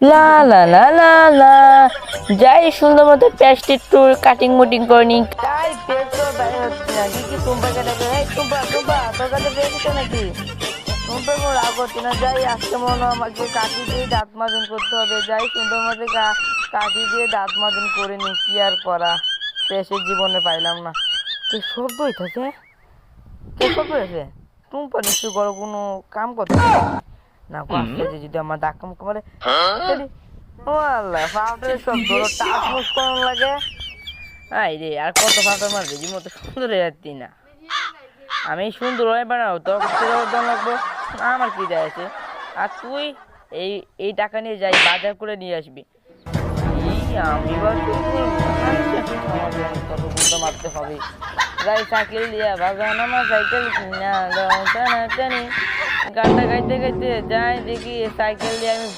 লা লা লা লা লা, যাই সুন্দর মতো পেস্ট একটু কাটিং মুটিং করে নি। তাই পেস্ট তো বাইরে হচ্ছে না, কি কি টুম্পা কেটে এই টুম্পা টুম্পা তোর কাছে পেয়েছে নাকি? টুম্পা কোনো রাগ হচ্ছে না, যাই আজকে মনে হয় আমাকে কাঠি দিয়ে দাঁত মাজুন করতে হবে। যাই সুন্দর মতো কাঠি দিয়ে দাঁত মাজুন করে নি, কি আর করা, পেশের জীবনে পাইলাম না। কে শব্দ হইতেছে? কে শব্দ হয়েছে? টুম্পা নিশ্চয় বড় কোনো কাম করতে না গো, আসলে যে যদি আমার ধাক্কা মুক্কা মারে তাহলে ও আল্লাহ ফাউটারের সব ধরো টাস মুস করানো লাগে। আই রে আর কত ফাউটার মারবে, যে মতো সুন্দর হয়ে যাচ্ছি না আমি, সুন্দর হয়ে বানাও তো দাম লাগবো, আমার কি যায় আছে। আর তুই এই এই টাকা নিয়ে যাই বাজার করে নিয়ে আসবি। আমি কত বুদ্ধ মারতে হবে। যাই সাইকেল দিয়া বাগান আমার সাইকেল কিনা দাও টানা টানি, গানটা গাইতে গাইতে যাই দেখি সাইকেল দিয়ে আমি